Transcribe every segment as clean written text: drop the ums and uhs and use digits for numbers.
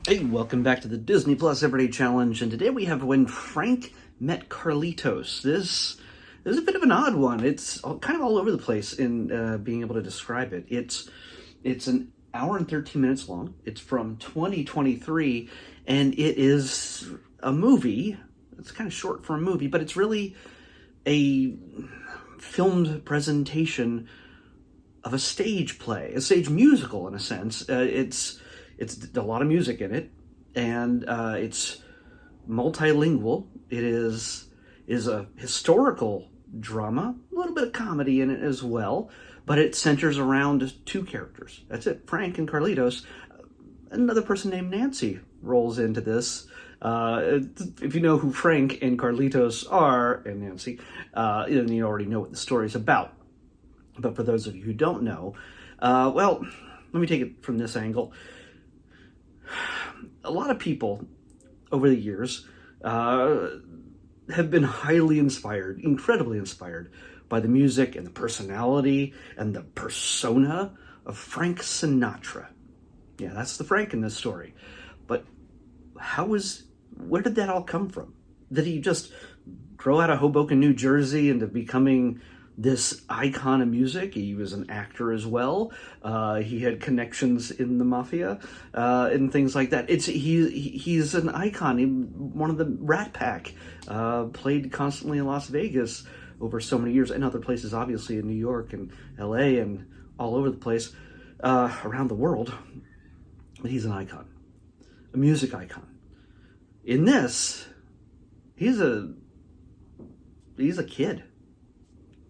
Hey, welcome back to the Disney Plus Everyday Challenge, and today we have When Frank Met Carlitos. This is a bit of an odd one. It's kind of all over the place in being able to describe it. It's an hour and 13 minutes long. It's from 2023, and it is a movie. It's kind of short for a movie, but it's really a filmed presentation of a stage play, a stage musical in a sense. It's a lot of music in it, and it's multilingual. It is a historical drama, a little bit of comedy in it as well, but it centers around two characters. That's it, Frank and Carlitos. Another person named Nancy rolls into this. If you know who Frank and Carlitos are, and Nancy, then you already know what the story's about. But for those of you who don't know, well, let me take it from this angle. A lot of people over the years have been highly inspired, incredibly inspired by the music and the personality and the persona of Frank Sinatra. Yeah, that's the Frank in this story. But where did that all come from? Did he just grow out of Hoboken, New Jersey into becoming this icon of music? He was an actor as well. He had connections in the mafia and things like that. He's an icon. One of the Rat Pack, played constantly in Las Vegas over so many years, and other places, obviously in New York and LA and all over the place, around the world. But he's an icon, a music icon. In this, he's a kid.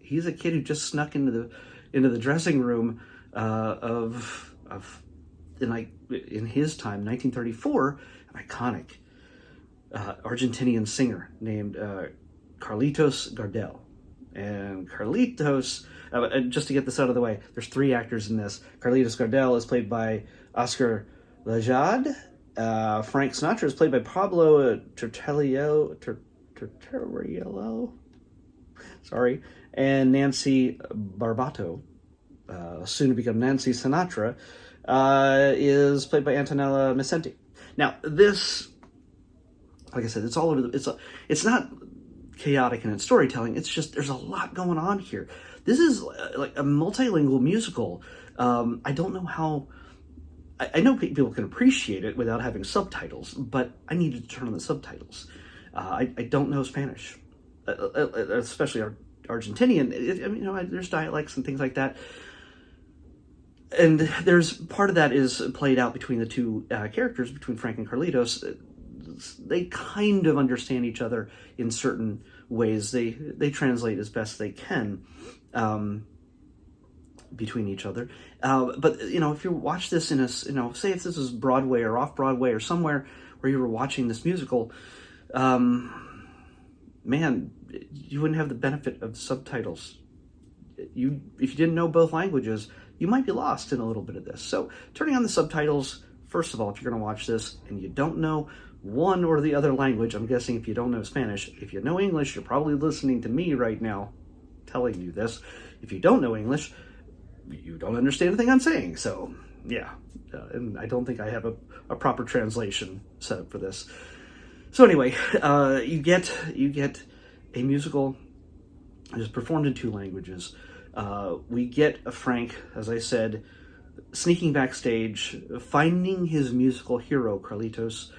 He's a kid who just snuck into the dressing room in his time, 1934, an iconic Argentinian singer named Carlitos Gardel. And Carlitos, just to get this out of the way, there's three actors in this. Carlitos Gardel is played by Oscar Lajad. Frank Sinatra is played by Pablo Terteriello. Sorry. And Nancy Barbato, soon to become Nancy Sinatra, is played by Antonella Micenti. Now, this, like I said, it's all over it's not chaotic in its storytelling. It's just there's a lot going on here. This is like a multilingual musical. I don't know how. I know people can appreciate it without having subtitles, but I needed to turn on the subtitles. I don't know Spanish, especially Argentinian. There's dialects and things like that, and there's part of that is played out between the two characters, between Frank and Carlitos. They kind of understand each other in certain ways. They translate as best they can between each other. But if you watch this in say if this was Broadway or off Broadway or somewhere where you were watching this musical, man, you wouldn't have the benefit of the subtitles. If you didn't know both languages, you might be lost in a little bit of this. So turning on the subtitles, first of all, if you're going to watch this and you don't know one or the other language, I'm guessing if you don't know Spanish, if you know English, you're probably listening to me right now telling you this. If you don't know English, you don't understand anything I'm saying. So yeah, and I don't think I have a proper translation set up for this. So anyway, you get a musical that is performed in two languages. We get a Frank, as I said, sneaking backstage, finding his musical hero, Carlitos,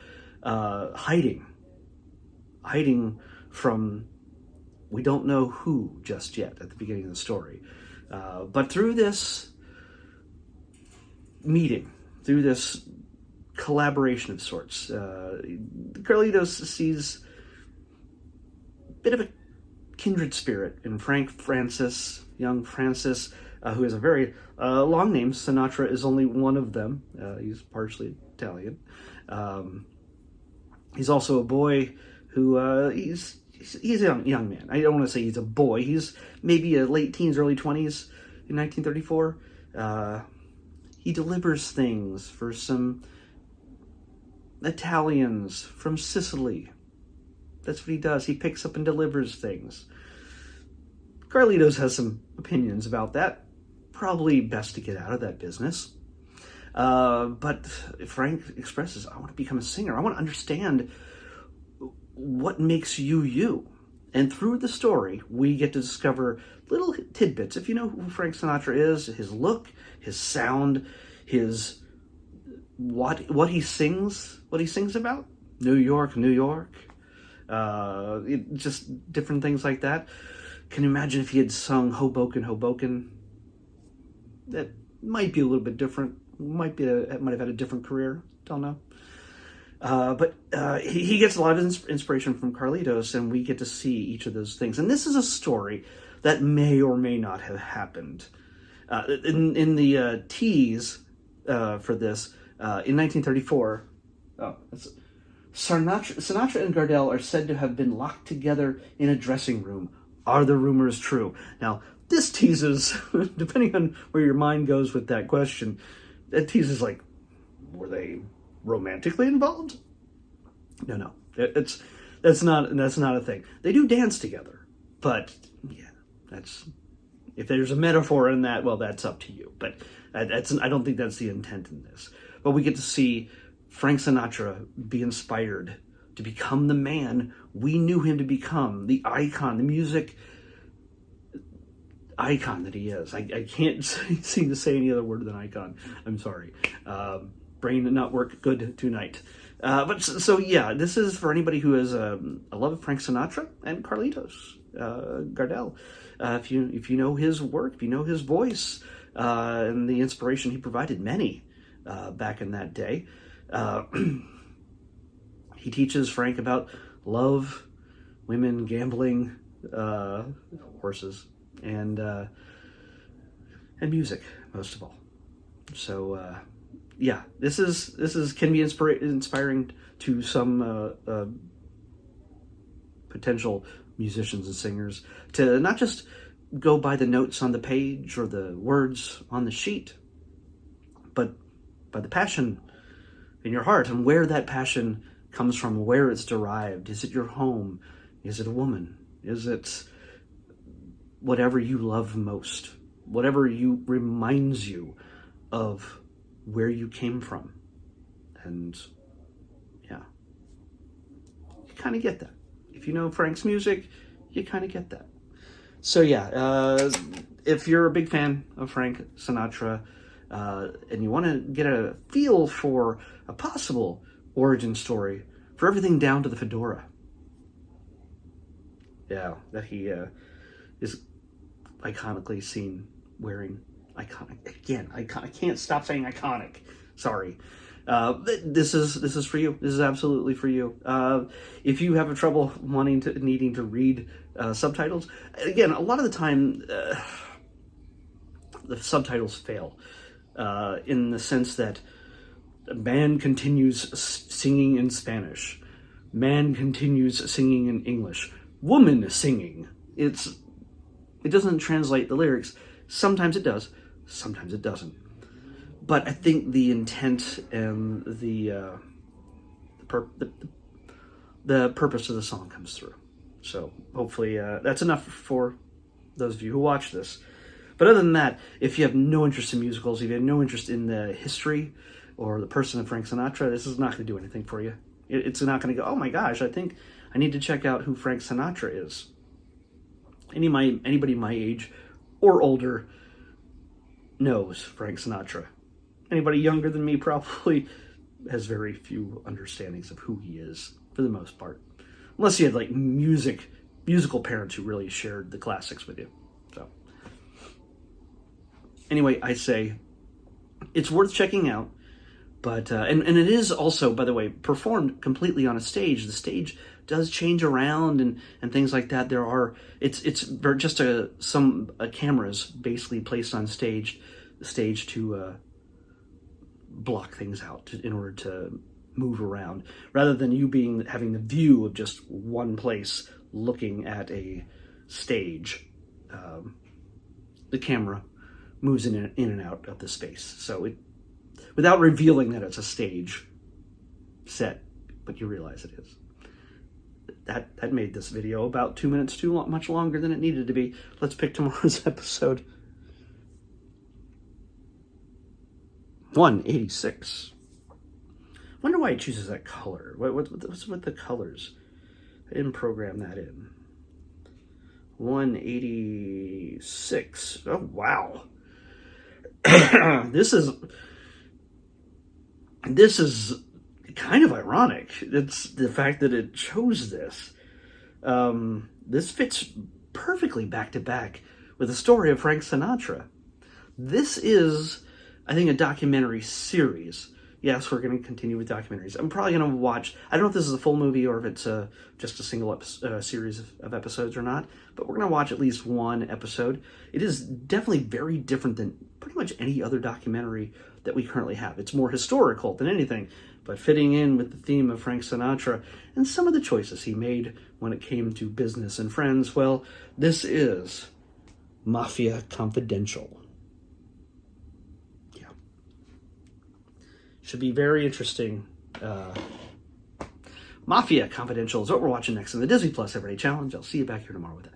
hiding from we don't know who just yet at the beginning of the story. But through this meeting, through this collaboration of sorts, Carlitos sees a bit of a kindred spirit in young Francis, who has a very long name. Sinatra is only one of them. He's partially Italian. He's also a boy who he's a young man. I don't want to say he's a boy. He's maybe a late teens, early 20s in 1934. He delivers things for some Italians from Sicily. That's what he does. He picks up and delivers things. Carlitos has some opinions about that. Probably best to get out of that business. But Frank expresses, I want to become a singer. I want to understand what makes you you. And through the story, we get to discover little tidbits. If you know who Frank Sinatra is, his look, his sound, his what he sings about. New York, New York. Just different things like that. Can you imagine if he had sung Hoboken, Hoboken? That might be a little bit different. Might have had a different career. Don't know. But he gets a lot of inspiration from Carlitos, and we get to see each of those things. And this is a story that may or may not have happened. In the tease for this, in 1934, Sinatra and Gardel are said to have been locked together in a dressing room. Are the rumors true? Now, this teases, depending on where your mind goes with that question, that teases like, were they romantically involved? No. That's not a thing. They do dance together, but yeah, if there's a metaphor in that, well, that's up to you. But I don't think that's the intent in this. But we get to see Frank Sinatra be inspired to become the man we knew him to become, the icon, the music icon that he is. I can't seem to say any other word than icon. I'm sorry. Brain did not work good tonight. But yeah, this is for anybody who has a love of Frank Sinatra and Carlitos, Gardel. If you know his work, if you know his voice, and the inspiration he provided many back in that day. He teaches Frank about love, women, gambling, horses, and music, most of all. So yeah, this can be inspiring to some potential musicians and singers to not just go by the notes on the page or the words on the sheet, but by the passion in your heart and where that passion comes from, where it's derived. Is it your home? Is it a woman? Is it whatever you love most? Whatever reminds you of where you came from. And yeah, you kind of get that. If you know Frank's music, you kind of get that. So yeah, if you're a big fan of Frank Sinatra, and you want to get a feel for a possible origin story for everything down to the fedora. Yeah, that he is iconically seen wearing. Iconic. Again, I can't stop saying iconic. Sorry. This is for you. This is absolutely for you. If you have a trouble needing to read subtitles, again, a lot of the time the subtitles fail in the sense that man continues singing in Spanish, man continues singing in English, woman singing. It doesn't translate the lyrics. Sometimes it does. Sometimes it doesn't. But I think the intent and the purpose of the song comes through. So hopefully that's enough for those of you who watch this. But other than that, if you have no interest in musicals, if you have no interest in the history or the person of Frank Sinatra, this is not going to do anything for you. It's not going to go, oh my gosh, I think I need to check out who Frank Sinatra is. Anybody my age or older knows Frank Sinatra. Anybody younger than me probably has very few understandings of who he is, for the most part. Unless you had like musical parents who really shared the classics with you. So anyway, I say it's worth checking out. But and it is also, by the way, performed completely on a stage. The stage does change around and things like that. It's just some cameras basically placed on stage to block things out in order to move around, rather than you having the view of just one place looking at a stage. The camera moves in and out of the space, so without revealing that it's a stage set, but you realize it is. That made this video about 2 minutes too much longer than it needed to be. Let's pick tomorrow's episode. 186. Wonder why it chooses that color. What's with the colors? I didn't program that in. 186. Oh, wow. This is kind of ironic. It's the fact that it chose this. This fits perfectly back to back with the story of Frank Sinatra. This is, I think, a documentary series. Yes, we're going to continue with documentaries. I'm probably going to watch, I don't know if this is a full movie or if it's just a single series of episodes or not, but we're going to watch at least one episode. It is definitely very different than pretty much any other documentary that we currently have. It's more historical than anything, but fitting in with the theme of Frank Sinatra and some of the choices he made when it came to business and friends. Well, this is Mafia Confidential. Should be very interesting. Mafia Confidential is what we're watching next in the Disney Plus Everyday Challenge. I'll see you back here tomorrow with that.